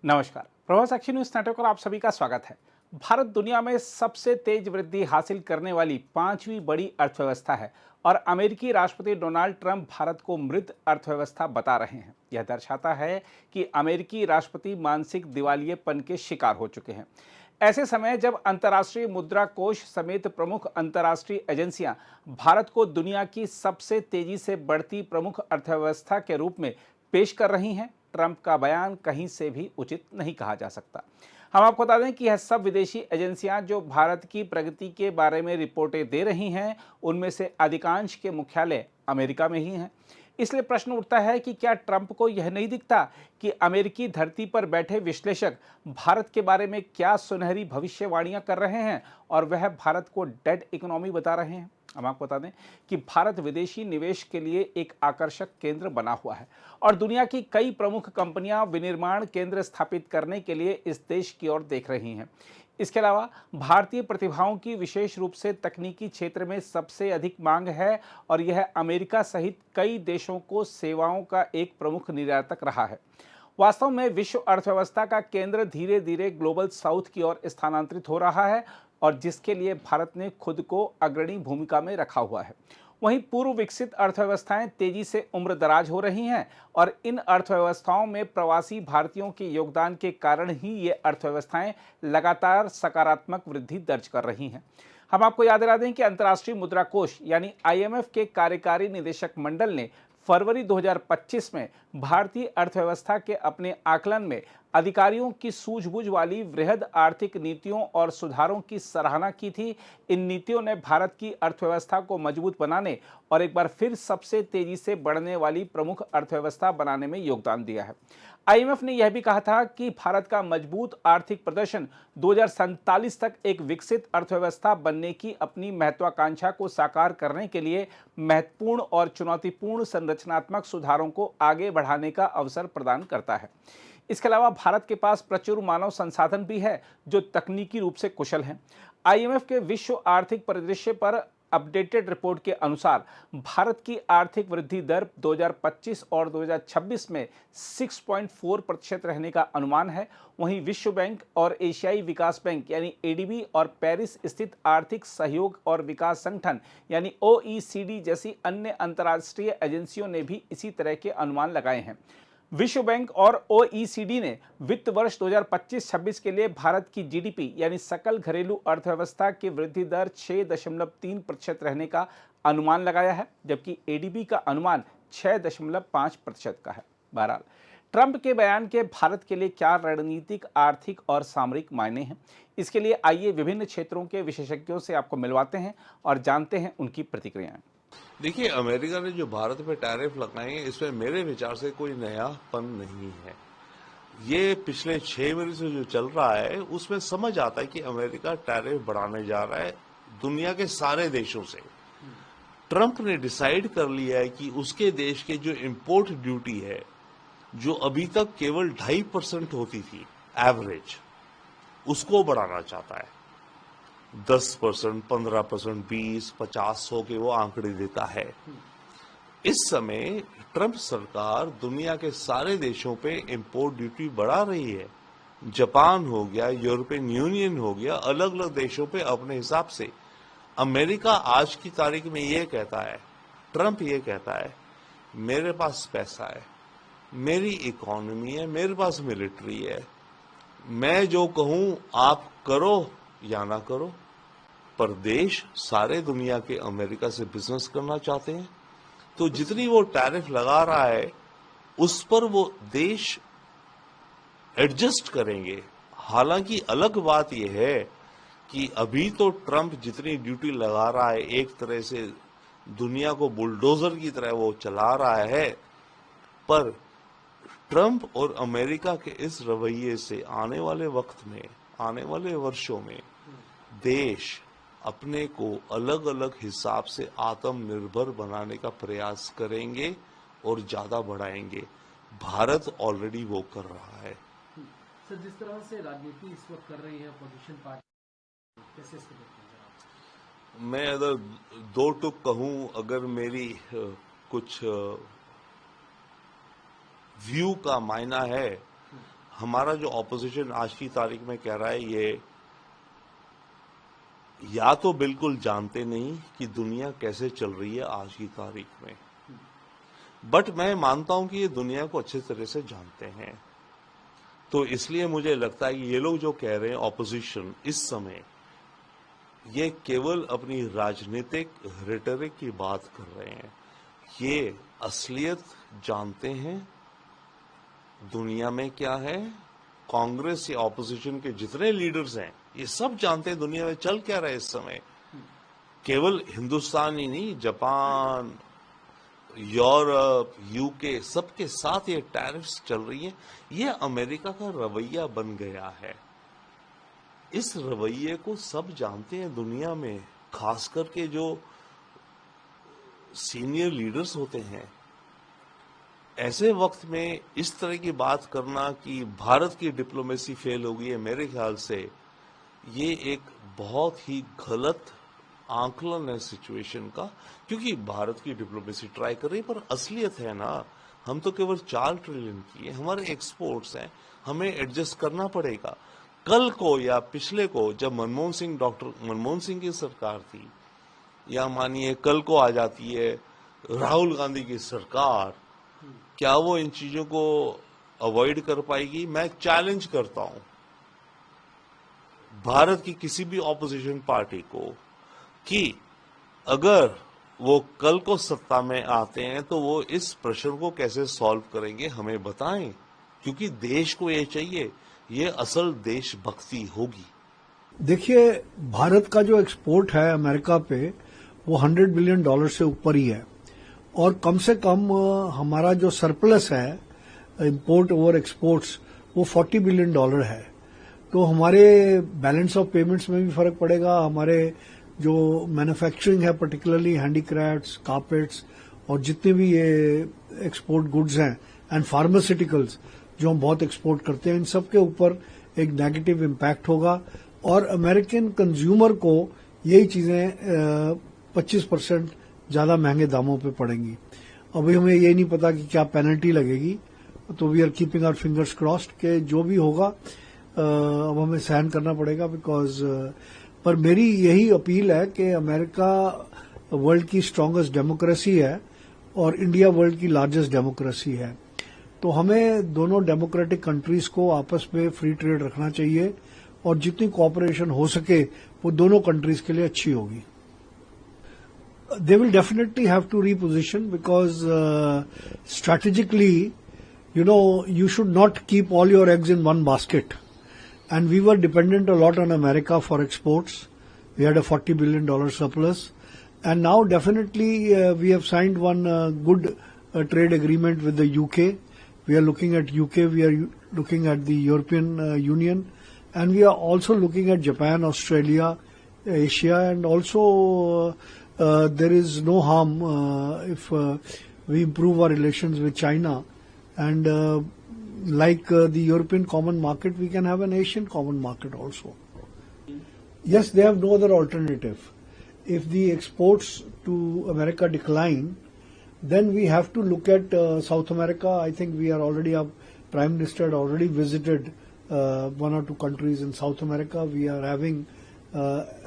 नमस्कार। Prabhas action news network पर आप सभी का स्वागत है। भारत दुनिया में सबसे तेज वृद्धि हासिल करने वाली पांचवी बड़ी अर्थव्यवस्था है और अमेरिकी राष्ट्रपति डोनाल्ड ट्रंप भारत को मृत अर्थव्यवस्था बता रहे हैं। यह दर्शाता है कि अमेरिकी राष्ट्रपति मानसिक दिवालियेपन के शिकार हो चुके हैं। ऐसे समय जब अंतर्राष्ट्रीय मुद्रा कोष समेत प्रमुख अंतर्राष्ट्रीय एजेंसियां भारत को दुनिया की सबसे तेजी से बढ़ती प्रमुख अर्थव्यवस्था के रूप में पेश कर रही हैं, ट्रंप का बयान कहीं से भी उचित नहीं कहा जा सकता। हम आपको बता दें कि यह सब विदेशी एजेंसियां जो भारत की प्रगति के बारे में रिपोर्टें दे रही हैं, उनमें से अधिकांश के मुख्यालय अमेरिका में ही हैं। इसलिए प्रश्न उठता है कि क्या ट्रंप को यह नहीं दिखता कि अमेरिकी धरती पर बैठे विश्लेषक भारत के बारे में क्या सुनहरी भविष्यवाणियां कर रहे हैं और वह भारत को डेड इकोनॉमी बता रहे हैं। हम आपको बता दें कि भारत विदेशी निवेश के लिए एक आकर्षक केंद्र बना हुआ है और दुनिया की कई प्रमुख कंपनियां विनिर्माण केंद्र स्थापित करने के लिए इस देश की ओर देख रही हैं। इसके अलावा भारतीय प्रतिभाओं की विशेष रूप से तकनीकी क्षेत्र में सबसे अधिक मांग है और यह अमेरिका सहित कई देशों को सेवाओं का एक प्रमुख निर्यातक रहा है। वास्तव में विश्व अर्थव्यवस्था का केंद्र धीरे धीरे ग्लोबल साउथ की ओर स्थानांतरित हो रहा है और जिसके लिए भारत ने खुद को अग्रणी भूमिका में रखा हुआ है। वहीं पूर्व विकसित अर्थव्यवस्थाएं तेजी से उम्रदराज हो रही हैं और इन अर्थव्यवस्थाओं में प्रवासी भारतीयों के योगदान के कारण ही ये अर्थव्यवस्थाएं लगातार सकारात्मक वृद्धि दर्ज कर रही हैं। हम आपको याद दिला दें कि अंतर्राष्ट्रीय मुद्रा कोष यानी IMF के कार्यकारी निदेशक मंडल ने फरवरी 2025 में भारतीय अर्थव्यवस्था के अपने आकलन में अधिकारियों की सूझबूझ वाली वृहद आर्थिक नीतियों और सुधारों की सराहना की थी। इन नीतियों ने भारत की अर्थव्यवस्था को मजबूत बनाने और एक बार फिर सबसे तेजी से बढ़ने वाली प्रमुख अर्थव्यवस्था बनाने में योगदान दिया है। IMF ने यह भी कहा था कि भारत का मजबूत आर्थिक प्रदर्शन 2047 तक एक विकसित अर्थव्यवस्था बनने की अपनी महत्वाकांक्षा को साकार करने के लिए महत्वपूर्ण और चुनौतीपूर्ण संरचनात्मक सुधारों को आगे बढ़ाने का अवसर प्रदान करता है। इसके अलावा भारत के पास प्रचुर मानव संसाधन भी है जो तकनीकी रूप से कुशल हैं। IMF के विश्व आर्थिक परिदृश्य पर अपडेटेड रिपोर्ट के अनुसार भारत की आर्थिक वृद्धि दर 2025 और 2026 में 6.4% रहने का अनुमान है। वहीं विश्व बैंक और एशियाई विकास बैंक यानी ADB और पेरिस स्थित आर्थिक सहयोग और विकास संगठन यानी OECD जैसी अन्य अंतर्राष्ट्रीय एजेंसियों ने भी इसी तरह के अनुमान लगाए हैं। विश्व बैंक और OECD ने वित्त वर्ष 2025-26 के लिए भारत की GDP यानी सकल घरेलू अर्थव्यवस्था की वृद्धि दर 6.3% रहने का अनुमान लगाया है, जबकि ADB का अनुमान 6.5% का है। बहरहाल ट्रंप के बयान के भारत के लिए क्या रणनीतिक, आर्थिक और सामरिक मायने हैं, इसके लिए आइए विभिन्न क्षेत्रों के विशेषज्ञों से आपको मिलवाते हैं और जानते हैं उनकी प्रतिक्रियाएं। देखिए, अमेरिका ने जो भारत पे टैरिफ लगाए हैं, इसमें मेरे विचार से कोई नयापन नहीं है। ये पिछले 6 महीने से जो चल रहा है, उसमें समझ आता है कि अमेरिका टैरिफ बढ़ाने जा रहा है दुनिया के सारे देशों से। ट्रंप ने डिसाइड कर लिया है कि उसके देश के जो इंपोर्ट ड्यूटी है, जो अभी तक केवल 2.5% होती थी एवरेज, उसको बढ़ाना चाहता है। 10%, 15%, 20, 50, 100 के वो आंकड़े देता है। इस समय ट्रंप सरकार दुनिया के सारे देशों पे इंपोर्ट ड्यूटी बढ़ा रही है। जापान हो गया, यूरोपियन यूनियन हो गया, अलग अलग देशों पे अपने हिसाब से। अमेरिका आज की तारीख में ये कहता है, ट्रंप ये कहता है, मेरे पास पैसा है, मेरी इकोनॉमी है, मेरे पास मिलिट्री है, मैं जो कहूं आप करो या ना करो। पर देश सारे दुनिया के अमेरिका से बिजनेस करना चाहते हैं, तो जितनी वो टैरिफ लगा रहा है उस पर वो देश एडजस्ट करेंगे। हालांकि अलग बात यह है कि अभी तो ट्रंप जितनी ड्यूटी लगा रहा है, एक तरह से दुनिया को बुलडोजर की तरह वो चला रहा है, पर ट्रंप और अमेरिका के इस रवैये से आने वाले वक्त में, आने वाले वर्षों में देश अपने को अलग अलग हिसाब से आत्मनिर्भर बनाने का प्रयास करेंगे और ज्यादा बढ़ाएंगे। भारत ऑलरेडी वो कर रहा है। सर, जिस तरह से राजनीति इस वक्त कर रही है अपोजिशन पार्टी, कैसे इसको देखते हैं? मैं अगर दो टुक कहूं, अगर मेरी कुछ व्यू का मायना है, हमारा जो ऑपोजिशन आज की तारीख में कह रहा है, ये या तो बिल्कुल जानते नहीं कि दुनिया कैसे चल रही है आज की तारीख में, बट मैं मानता हूं कि ये दुनिया को अच्छे तरह से जानते हैं। तो इसलिए मुझे लगता है कि ये लोग जो कह रहे हैं ऑपोजिशन इस समय, ये केवल अपनी राजनीतिक रेटरिक की बात कर रहे हैं। ये असलियत जानते हैं दुनिया में क्या है। कांग्रेस या ऑपोजिशन के जितने लीडर्स हैं, ये सब जानते हैं दुनिया में चल क्या रहा है इस समय। केवल हिंदुस्तान ही नहीं, जापान, यूरोप, यूके, सबके साथ ये टैरिफ्स चल रही हैं। ये अमेरिका का रवैया बन गया है। इस रवैये को सब जानते हैं दुनिया में, खास करके जो सीनियर लीडर्स होते हैं। ऐसे वक्त में इस तरह की बात करना कि भारत की डिप्लोमेसी फेल हो गई है, मेरे ख्याल से ये एक बहुत ही गलत आंकलन है सिचुएशन का। क्योंकि भारत की डिप्लोमेसी ट्राई कर रही है, पर असलियत है ना, हम तो केवल 4 ट्रिलियन की है, हमारे एक्सपोर्ट्स हैं, हमें एडजस्ट करना पड़ेगा। कल को या पिछले को जब डॉक्टर मनमोहन सिंह की सरकार थी, या मानिए कल को आ जाती है राहुल गांधी की सरकार, क्या वो इन चीजों को अवॉइड कर पाएगी? मैं चैलेंज करता हूं भारत की किसी भी ऑपोजिशन पार्टी को कि अगर वो कल को सत्ता में आते हैं तो वो इस प्रश्न को कैसे सॉल्व करेंगे, हमें बताएं। क्योंकि देश को ये चाहिए, ये असल देशभक्ति होगी। देखिए, भारत का जो एक्सपोर्ट है अमेरिका पे वो $100 बिलियन से ऊपर ही है, और कम से कम हमारा जो सरप्लस है इंपोर्ट ओवर एक्सपोर्ट्स वो $40 बिलियन है। तो हमारे बैलेंस ऑफ पेमेंट्स में भी फर्क पड़ेगा। हमारे जो मैन्युफैक्चरिंग है, पर्टिकुलरली हैंडीक्राफ्ट्स, कारपेट्स और जितने भी ये एक्सपोर्ट गुड्स हैं एंड फार्मास्यूटिकल्स जो हम बहुत एक्सपोर्ट करते हैं, इन सब के ऊपर एक नेगेटिव इम्पैक्ट होगा। और अमेरिकन कंज्यूमर को यही चीजें 25% ज्यादा महंगे दामों पे पड़ेंगी। अभी हमें ये नहीं पता कि क्या पेनल्टी लगेगी, तो we are keeping our fingers crossed के जो भी होगा अब हमें सहन करना पड़ेगा। बिकॉज पर मेरी यही अपील है कि अमेरिका वर्ल्ड की स्ट्रांगेस्ट डेमोक्रेसी है और इंडिया वर्ल्ड की लार्जेस्ट डेमोक्रेसी है। तो हमें दोनों डेमोक्रेटिक कंट्रीज को आपस में फ्री ट्रेड रखना चाहिए, और जितनी कोऑपरेशन हो सके वो दोनों कंट्रीज के लिए अच्छी होगी। They will definitely have to reposition because strategically, you should not keep all your eggs in one basket. And we were dependent a lot on America for exports. We had a $40 billion surplus. And now definitely we have signed one good trade agreement with the UK. We are looking at UK, we are looking at the European Union, and we are also looking at Japan, Australia, Asia, and also there is no harm if we improve our relations with China, and like the European common market, we can have an Asian common market also. Yes, they have no other alternative. If the exports to America decline, then we have to look at South America. I think we are already, our Prime Minister had already visited one or two countries in South America. We are having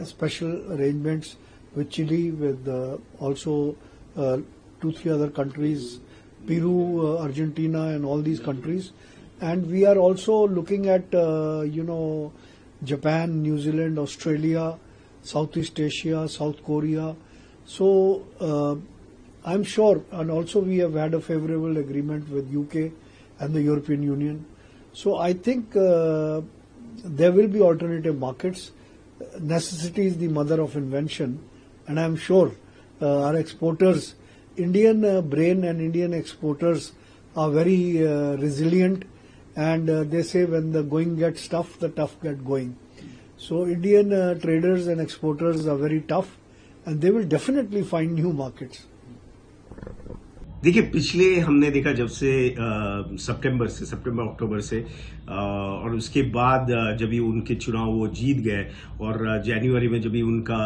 special arrangements with Chile, with also 2-3 other countries, Peru, Argentina, and all these countries. And we are also looking at, Japan, New Zealand, Australia, Southeast Asia, South Korea. So I'm sure, and also we have had a favorable agreement with UK and the European Union. So I think there will be alternative markets. Necessity is the mother of invention. And I'm sure our exporters, Indian brain and Indian exporters are very resilient, and they say when the going gets tough, the tough get going. So Indian traders and exporters are very tough, and they will definitely find new markets. देखिए, पिछले हमने देखा जब से सितंबर अक्टूबर से और उसके बाद जब भी उनके चुनाव वो जीत गए और जनवरी में जब भी उनका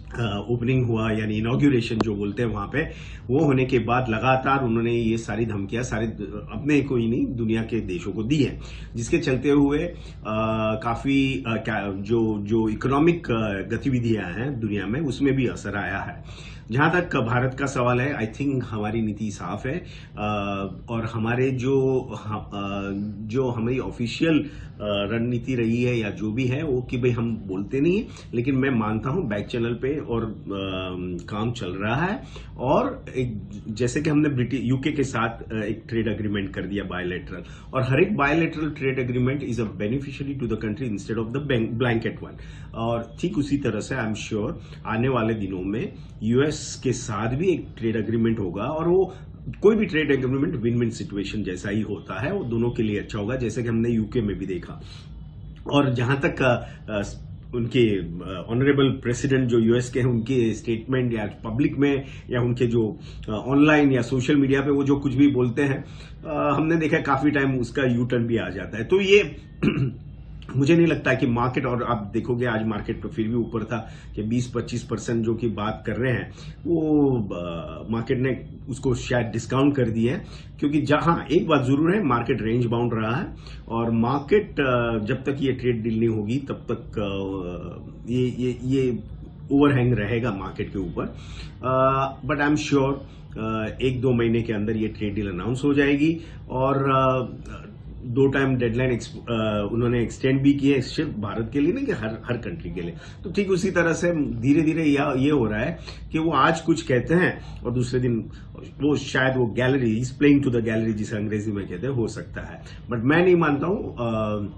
ओपनिंग हुआ यानी इनॉग्रेशन जो बोलते हैं वहां पे, वो होने के बाद लगातार उन्होंने ये सारी धमकियां सारे अपने को ही नहीं दुनिया के देशों को दी हैं, जिसके चलते हुए काफी जो इकोनॉमिक गतिविधियां हैं दुनिया में उसमें भी असर आया है। जहां तक भारत का सवाल है, आई थिंक हमारी नीति साफ है और हमारे जो हमारी ऑफिशियल रणनीति रही है या जो भी है वो कि भाई हम बोलते नहीं है, लेकिन मैं मानता हूं बैक चैनल पे और काम चल रहा है। और एक जैसे कि हमने यूके के साथ एक ट्रेड एग्रीमेंट कर दिया बायलैटरल, और हर एक bilateral trade agreement is a beneficiary to the country instead of the blanket one. और ठीक उसी तरह से आई एम श्योर आने वाले दिनों में यूएस के साथ भी एक ट्रेड एग्रीमेंट होगा, और वो कोई भी trade agreement win win situation जैसा ही होता है, वो दोनों के लिए अच्छा होगा, जैसे कि हमने यूके में भी देखा। और जहां तक उनके ऑनरेबल प्रेसिडेंट जो यूएस के हैं उनके स्टेटमेंट या पब्लिक में या उनके जो ऑनलाइन या सोशल मीडिया पे वो जो कुछ भी बोलते हैं, हमने देखा काफी टाइम उसका यू टर्न भी आ जाता है। तो ये मुझे नहीं लगता कि मार्केट, और आप देखोगे आज मार्केट तो फिर भी ऊपर था कि 20-25% जो की बात कर रहे हैं वो मार्केट ने उसको शायद डिस्काउंट कर दिया है, क्योंकि जहां एक बात जरूर है, मार्केट रेंज बाउंड रहा है और मार्केट जब तक ये ट्रेड डील नहीं होगी तब तक ये ओवरहैंग रहेगा मार्केट के ऊपर। बट आई एम श्योर 1-2 महीने के अंदर ये ट्रेड डील अनाउंस हो जाएगी, और 2 टाइम डेडलाइन उन्होंने एक्सटेंड भी की है, सिर्फ भारत के लिए नहीं कि हर कंट्री के लिए। तो ठीक उसी तरह से धीरे धीरे ये हो रहा है कि वो आज कुछ कहते हैं और दूसरे दिन वो शायद वो gallery is playing to the gallery जिसे अंग्रेजी में कहते हैं, हो सकता है। बट मैं नहीं मानता हूं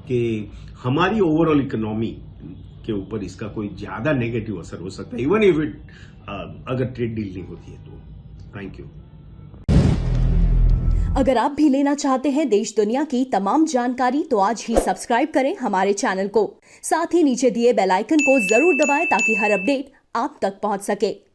कि हमारी ओवरऑल इकोनॉमी के ऊपर इसका कोई ज्यादा नेगेटिव असर हो सकता है, इवन इफ इट अगर ट्रेड डील नहीं होती है तो। Thank you. अगर आप भी लेना चाहते हैं देश दुनिया की तमाम जानकारी तो आज ही सब्सक्राइब करें हमारे चैनल को। साथ ही नीचे दिए बेल आइकन को जरूर दबाएं ताकि हर अपडेट आप तक पहुंच सके।